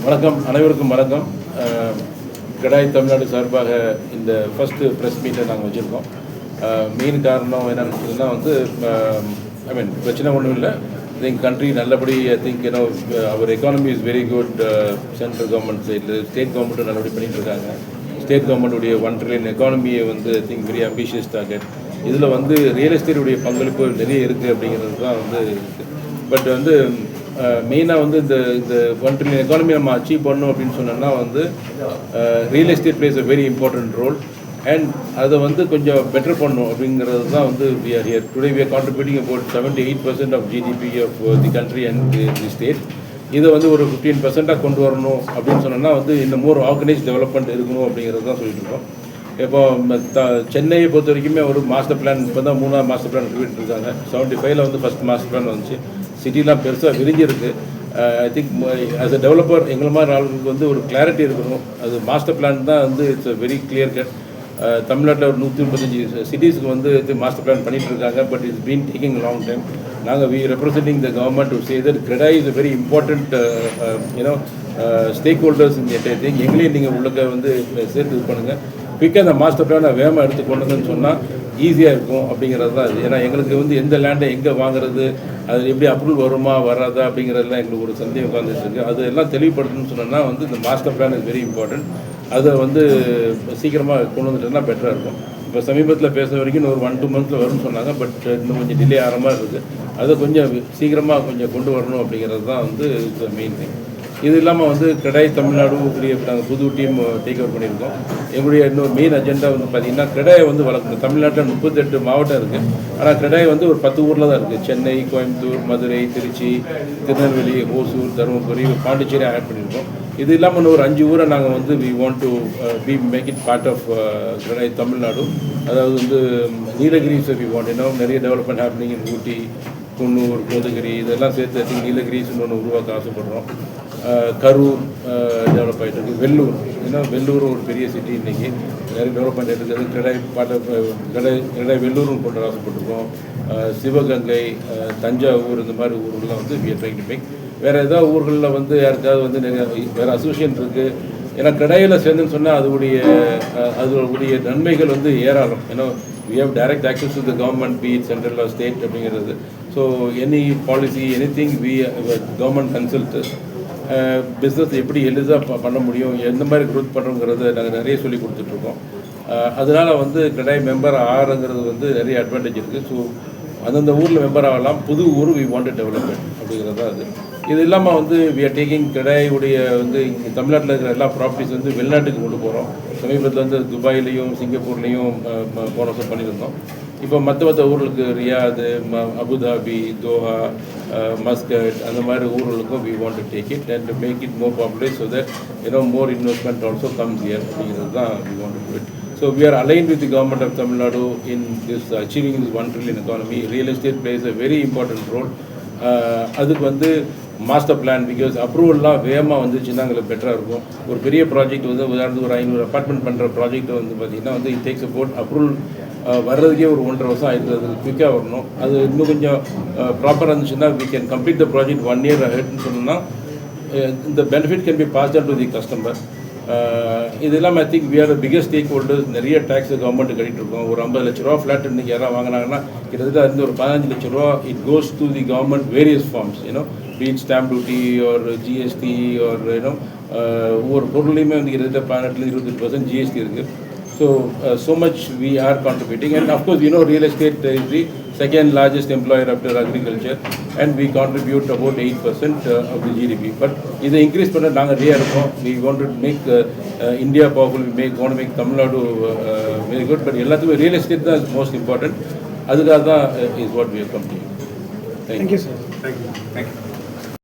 வணக்கம், அனைவருக்கும் வணக்கம். கடாய் தமிழ்நாடு சார்பாக இந்த ஃபஸ்ட்டு ப்ரெஸ் மீட்டை நாங்கள் வச்சுருக்கோம். மெயின் காரணம் என்னென்னு சொன்னால் வந்து பிரச்சனை ஒன்றும் இல்லை. கண்ட்ரி நல்லபடி our economy is very good. Central government சைடில் ஸ்டேட் கவர்மெண்ட்டும் நல்லபடி பண்ணிகிட்டு இருக்காங்க. ஸ்டேட் கவர்மெண்ட்டுடைய 1 trillion எக்கானமியை வந்து வெரி அம்பிஷியஸ் டார்கெட். இதில் வந்து ரியல் எஸ்டேட்டுடைய பங்களிப்பு நிறைய இருக்குது அப்படிங்கிறது தான் வந்து இருக்குது. பட் வந்து மெயினாக வந்து இந்த 1 trillion எக்கானமி நம்ம அச்சீவ் பண்ணணும் அப்படின்னு சொன்னோம்னா வந்து real estate plays a very important role. And அதை வந்து கொஞ்சம் பெட்டர் பண்ணணும் அப்படிங்கிறது தான் வந்து we are here today. We are contributing about 78% of GDP of the country and the state. இதை வந்து ஒரு 15% கொண்டு வரணும் அப்படின்னு சொன்னோம்னா வந்து இன்னும் மோர் ஆர்கனைஸ் டெவலப்மெண்ட் இருக்கணும் அப்படிங்கிறது தான் சொல்லிட்டு இருக்கோம். இப்போ சென்னையை பொறுத்த வரைக்குமே ஒரு மாஸ்டர் பிளான் இப்போ தான் 3ஆவது மாஸ்டர் பிளான் ரிவிட் இருக்காங்க. 75ல் வந்து ஃபஸ்ட் மாஸ்டர் பிளான் வந்துச்சு. சிட்டிலாம் பெருசாக விரிஞ்சிருக்கு. I think as a developer எங்களை மாதிரி ஆளுங்களுக்கு வந்து ஒரு கிளாரிட்டி இருக்கணும். அது மாஸ்டர் பிளான் தான் வந்து it's a very clear cut. தமிழ்நாட்டில் ஒரு 135 சிட்டிஸ்க்கு வந்து மாஸ்டர் பிளான் பண்ணிகிட்டு இருக்காங்க. But it's been taking long time. நாங்கள் we representing the government to say that CREDAI is a very important stakeholders இந்த என்டையர் திங். எங்களையும் நீங்கள் உள்ளக்க வந்து சேர்த்து இது பண்ணுங்கள். குயிக்காக அந்த மாஸ்டர் பிளானை வேகமாக எடுத்து கொண்டுங்கன்னு சொன்னால் ஈஸியாக இருக்கும் அப்படிங்கிறது தான் இது. ஏன்னா எங்களுக்கு வந்து எந்த லேண்டை எங்கே வாங்குறது, அது எப்படி அப்ரூவல் வருமா வராதா அப்படிங்கிறதுலாம் எங்களுக்கு ஒரு சந்தேகம் உட்காந்துட்டு இருக்குது. அது எல்லாம் தெளிவுபடுத்தணும்னு சொன்னோன்னா வந்து இந்த master plan is very important. அதை வந்து சீக்கிரமாக கொண்டு வந்துட்டோம்னா பெட்டராக இருக்கும். இப்போ சமீபத்தில் பேச வரைக்கும் இன்னும் ஒரு 1-2 months வரும்னு சொன்னாங்க. பட் இன்னும் கொஞ்சம் டிலே ஆகிற மாதிரி இருக்குது. அதை கொஞ்சம் சீக்கிரமாக கொஞ்சம் கொண்டு வரணும் அப்படிங்கிறது தான் வந்து மெயின் திங். இது இல்லாமல் வந்து கடாய் தமிழ்நாடு நாங்கள் புது டீம் டேக் ஓவர் பண்ணியிருக்கோம். எங்களுடைய இன்னொரு மெயின் அஜெண்டா வந்து பார்த்திங்கன்னா கடாயை வந்து வளர்க்கணும். தமிழ்நாட்டில் 38 மாவட்டம் இருக்குது. ஆனால் கடாய் வந்து ஒரு 10 ஊரில் தான் இருக்குது. சென்னை, கோயம்புத்தூர், மதுரை, திருச்சி, திருநெல்வேலி, ஓசூர், தருமபுரி, பாண்டிச்சேரி ஆட் பண்ணியிருக்கோம். இது இல்லாமல் ஒரு 5 ஊரை நாங்கள் வந்து we want to make it part of கடாய் தமிழ்நாடு. அதாவது வந்து நீலகிரிஸ் வி வாண்ட் நிறைய development happening in Ooty, Coonoor, Kotagiri இதெல்லாம் சேர்த்து நீலகிரிஸ் ஒன்று உருவாக்க ஆசைப்படுறோம். கரூர் டெவலப் ஆகிட்டு இருக்குது. வெள்ளூர் வெள்ளூர் ஒரு பெரிய சிட்டி இன்றைக்கி நிறைய டெவலப்மெண்ட் இருக்குது. கடாய் வெள்ளூரும் கொண்டு ஆசைப்பட்டிருக்கோம். சிவகங்கை, தஞ்சாவூர் இந்த மாதிரி ஊர்கள்லாம் வந்து we are trying to make. வேறு ஏதாவது ஊர்களில் வந்து யாருக்காவது வந்து நிறைய வேறு அசோசியேஷன் இருக்குது. ஏன்னா கடாயில் சேர்ந்துன்னு சொன்னால் அதோடைய நன்மைகள் வந்து ஏராளம். ஏன்னா we have direct access to the government, be it central or state அப்படிங்கிறது. So any policy anything government consult business எப்படி எளிதாக பண்ண முடியும், எந்த மாதிரி க்ரோத் பண்ணுறோங்கிறத நாங்கள் நிறைய சொல்லி கொடுத்துட்ருக்கோம். அதனால் வந்து கடாய் மெம்பர் ஆகிறங்கிறது வந்து நிறைய அட்வான்டேஜ் இருக்குது. ஸோ அந்தந்த ஊரில் மெம்பர் ஆகலாம். புது ஊர் வி வாண்ட் டெவலப்மெண்ட் அப்படிங்கிறது தான் அது. இது இல்லாமல் வந்து வி ஆர் டேக்கிங் கடாயுடைய வந்து தமிழ்நாட்டில் இருக்கிற எல்லா ப்ராப்பர்ட்டிஸ் வந்து வெளிநாட்டுக்கு கொண்டு போகிறோம். சமீபத்தில் வந்து துபாயிலையும் சிங்கப்பூர்லேயும் போன வருஷம் பண்ணியிருந்தோம். இப்போ மற்ற ஊர்களுக்கு ரியாது, அபுதாபி, தோஹா, மஸ்கட் அந்த மாதிரி ஊர்களுக்கும் we want to take it and make it more popular so that more investment also comes here அப்படிங்கிறது தான் we want to do it. So we are aligned with the government of Tamil Nadu in this achieving this 1 trillion economy. Real estate plays a very important role. அதுக்கு வந்து master plan because அப்ரூவல்லாம் வேகமாக வந்துச்சுன்னா எங்களுக்கு பெட்டராக இருக்கும். ஒரு பெரிய project வந்து உதாரணத்துக்கு ஒரு 500 அப்பார்ட்மெண்ட் பண்ணுற ப்ராஜெக்ட் வந்து பார்த்திங்கன்னா வந்து இட் டேக்ஸ் அபவுட் அப்ரூவல் வர்றதுக்கே ஒரு 1.5 வருஷம் ஆகிடுது. அது குயிக்காக வரணும். அது இன்னும் கொஞ்சம் ப்ராப்பராக இருந்துச்சுன்னா we can complete the project 1 year aheadன்னு சொன்னோம்னா the benefit can be passed on to the customer. இது இல்லாமல் I think we are the biggest stakeholders. நிறைய டேக்ஸ் கவர்மெண்ட் கட்டிட்டு இருக்கோம். ஒரு 50 லட்ச ரூபா ஃப்ளாட் இன்றைக்கி யாராவது வாங்கினாங்கன்னா கிட்டத்தட்ட அது ஒரு 15 லட்ச ரூபா it goes to the government various forms. Be it stamp duty ஒரு ஜிஎஸ்டி ஒரு ஒவ்வொரு பொருளையுமே வந்து கிட்டத்தட்ட 18-20% ஜிஎஸ்டி இருக்குது. So much we are contributing, and of course real estate is the second largest employer after agriculture, and we contribute about 8% of the GDP. But இதை increase பண்ண நாங்கள் ரெடியாக இருக்கோம். we want to make India powerful. We want to make Tamil Nadu very good. But எல்லாத்துக்குமே real estate தான் most important. அதுக்காக தான் is what we are coming. Thank you sir. Thank you.